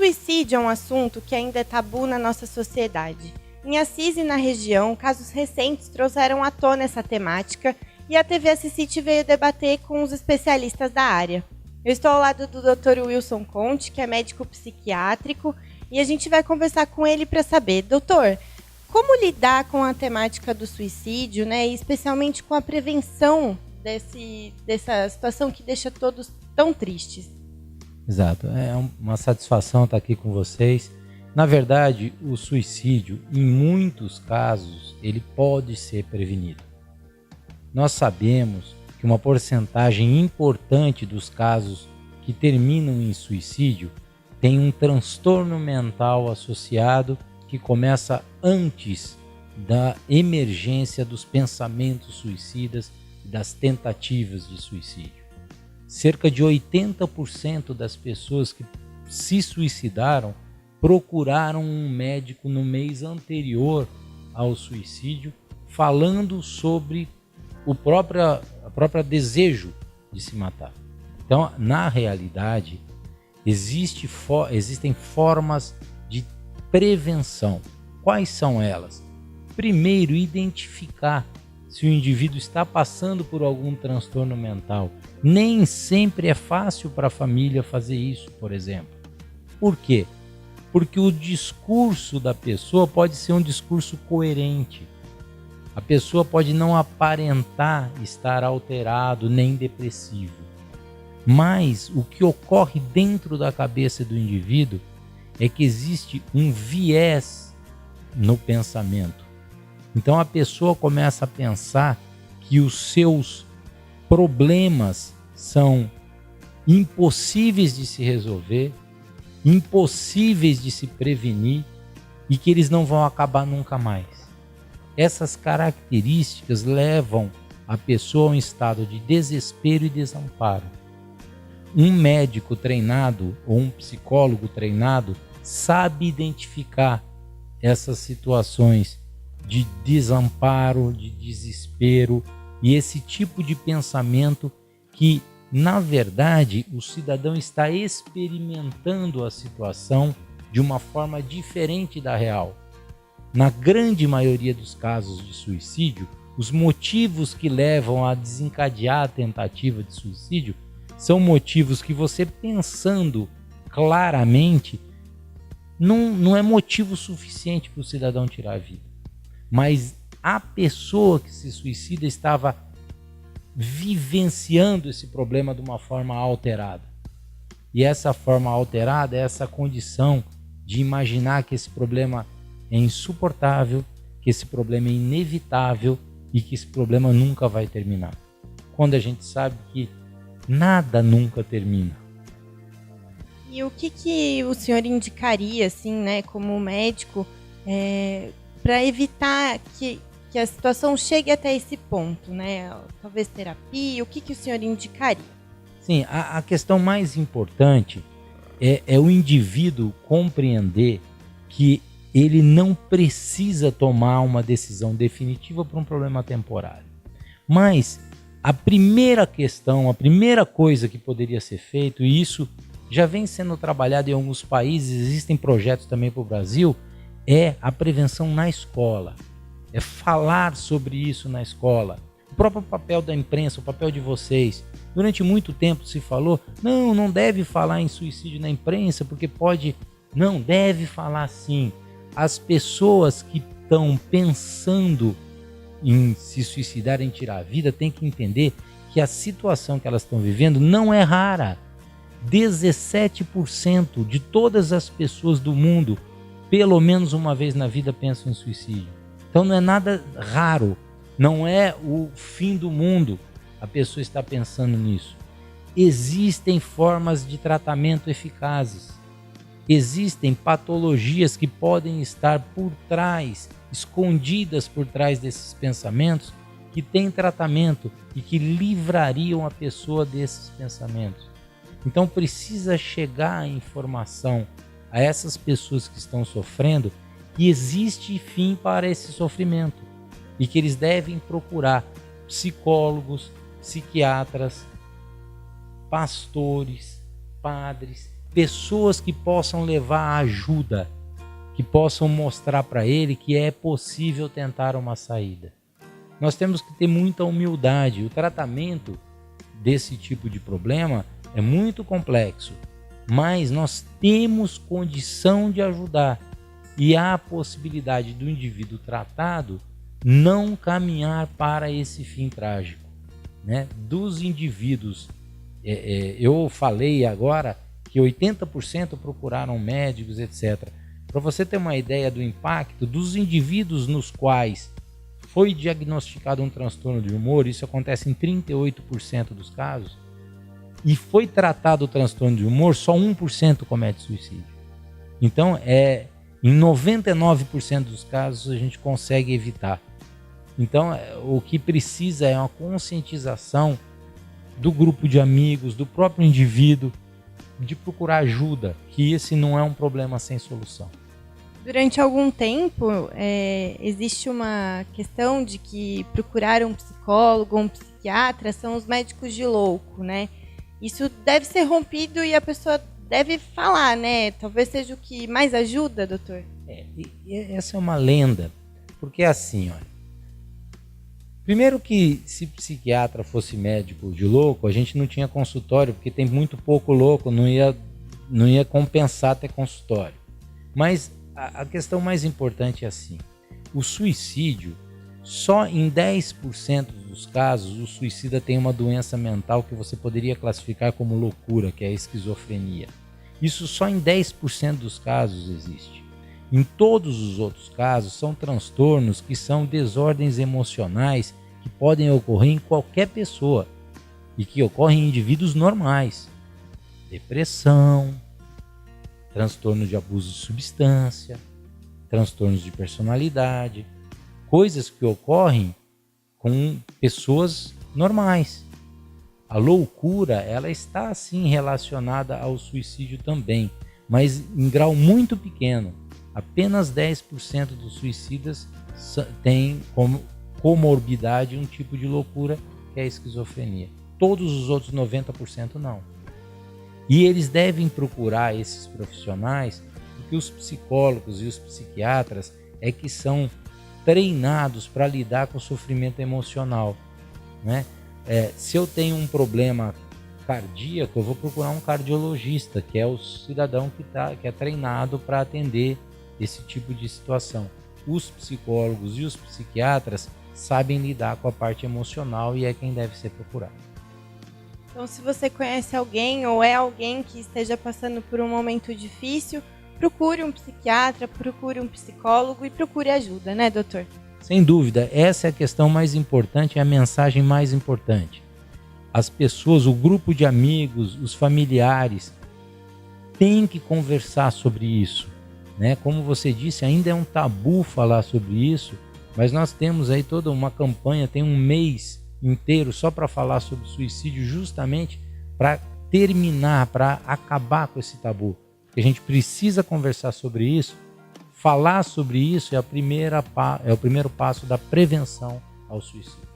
suicídio é um assunto que ainda é tabu na nossa sociedade. Em Assis e na região, casos recentes trouxeram à tona essa temática e a TV Assisite veio debater com os especialistas da área. Eu estou ao lado do Dr. Wilson Conte, que é médico psiquiátrico, e a gente vai conversar com ele para saber, doutor, como lidar com a temática do suicídio, né, e especialmente com a prevenção dessa situação que deixa todos tão tristes. Exato, é uma satisfação estar aqui com vocês. Na verdade, o suicídio, em muitos casos, ele pode ser prevenido. Nós sabemos que uma porcentagem importante dos casos que terminam em suicídio tem um transtorno mental associado que começa antes da emergência dos pensamentos suicidas e das tentativas de suicídio. Cerca de 80% das pessoas que se suicidaram procuraram um médico no mês anterior ao suicídio, falando sobre o próprio desejo de se matar. Então, na realidade, existem formas de prevenção. Quais são elas? Primeiro, identificar se o indivíduo está passando por algum transtorno mental. Nem sempre é fácil para a família fazer isso, por exemplo. Por quê? Porque o discurso da pessoa pode ser um discurso coerente. A pessoa pode não aparentar estar alterado nem depressivo. Mas o que ocorre dentro da cabeça do indivíduo é que existe um viés no pensamento. Então a pessoa começa a pensar que os seus problemas são impossíveis de se resolver, impossíveis de se prevenir e que eles não vão acabar nunca mais. Essas características levam a pessoa a um estado de desespero e desamparo. Um médico treinado ou um psicólogo treinado sabe identificar essas situações de desamparo, de desespero e esse tipo de pensamento que, na verdade, o cidadão está experimentando a situação de uma forma diferente da real. Na grande maioria dos casos de suicídio, os motivos que levam a desencadear a tentativa de suicídio são motivos que você, pensando claramente, não é motivo suficiente para o cidadão tirar a vida. Mas a pessoa que se suicida estava vivenciando esse problema de uma forma alterada. E essa forma alterada é essa condição de imaginar que esse problema é insuportável, que esse problema é inevitável e que esse problema nunca vai terminar. Quando a gente sabe que nada nunca termina. E o que o senhor indicaria, assim, né, como médico, para evitar que a situação chegue até esse ponto, né? Talvez terapia, o que o senhor indicaria? Sim, a questão mais importante é o indivíduo compreender que ele não precisa tomar uma decisão definitiva para um problema temporário. Mas a primeira questão, a primeira coisa que poderia ser feito, e isso já vem sendo trabalhado em alguns países, existem projetos também para o Brasil, é a prevenção na escola. É falar sobre isso na escola. O próprio papel da imprensa, o papel de vocês. Durante muito tempo se falou, não deve falar em suicídio na imprensa, porque pode... Não, deve falar sim. As pessoas que estão pensando em se suicidar, em tirar a vida, têm que entender que a situação que elas estão vivendo não é rara. 17% de todas as pessoas do mundo, pelo menos uma vez na vida, pensam em suicídio. Então não é nada raro, não é o fim do mundo a pessoa está pensando nisso. Existem formas de tratamento eficazes. Existem patologias que podem estar por trás, escondidas por trás desses pensamentos, que têm tratamento e que livrariam a pessoa desses pensamentos. Então precisa chegar a informação a essas pessoas que estão sofrendo que existe fim para esse sofrimento e que eles devem procurar psicólogos, psiquiatras, pastores, padres pessoas que possam levar ajuda, que possam mostrar para ele que é possível tentar uma saída. Nós temos que ter muita humildade. O tratamento desse tipo de problema é muito complexo, mas nós temos condição de ajudar e há a possibilidade do indivíduo tratado não caminhar para esse fim trágico, né? Dos indivíduos, eu falei agora que 80% procuraram médicos, etc. Para você ter uma ideia do impacto dos indivíduos nos quais foi diagnosticado um transtorno de humor, isso acontece em 38% dos casos, e foi tratado o transtorno de humor, só 1% comete suicídio. Então, em 99% dos casos a gente consegue evitar. Então, o que precisa é uma conscientização do grupo de amigos, do próprio indivíduo, de procurar ajuda, que esse não é um problema sem solução. Durante algum tempo, existe uma questão de que procurar um psicólogo, um psiquiatra, são os médicos de louco, né? Isso deve ser rompido e a pessoa deve falar, né? Talvez seja o que mais ajuda, doutor? Essa é uma lenda, porque é assim, olha. Primeiro que se psiquiatra fosse médico de louco, a gente não tinha consultório, porque tem muito pouco louco, não ia compensar ter consultório. Mas a questão mais importante é assim, o suicídio, só em 10% dos casos, o suicida tem uma doença mental que você poderia classificar como loucura, que é a esquizofrenia. Isso só em 10% dos casos existe. Em todos os outros casos, são transtornos que são desordens emocionais que podem ocorrer em qualquer pessoa e que ocorrem em indivíduos normais. Depressão, transtorno de abuso de substância, transtornos de personalidade, coisas que ocorrem com pessoas normais. A loucura, ela está sim relacionada ao suicídio também, mas em grau muito pequeno. Apenas 10% dos suicidas têm como comorbidade um tipo de loucura, que é a esquizofrenia. Todos os outros 90% não. E eles devem procurar esses profissionais, porque os psicólogos e os psiquiatras é que são treinados para lidar com o sofrimento emocional, né? Se eu tenho um problema cardíaco, eu vou procurar um cardiologista, que é o cidadão que é treinado para atender esse tipo de situação. Os psicólogos e os psiquiatras sabem lidar com a parte emocional e é quem deve ser procurado. Então, se você conhece alguém ou é alguém que esteja passando por um momento difícil, procure um psiquiatra, procure um psicólogo e procure ajuda, né, doutor? Sem dúvida, essa é a questão mais importante, é a mensagem mais importante. As pessoas, o grupo de amigos, os familiares, têm que conversar sobre isso, né? Como você disse, ainda é um tabu falar sobre isso, mas nós temos aí toda uma campanha, tem um mês inteiro só para falar sobre suicídio, justamente para terminar, para acabar com esse tabu. Porque a gente precisa conversar sobre isso. Falar sobre isso é o primeiro passo da prevenção ao suicídio.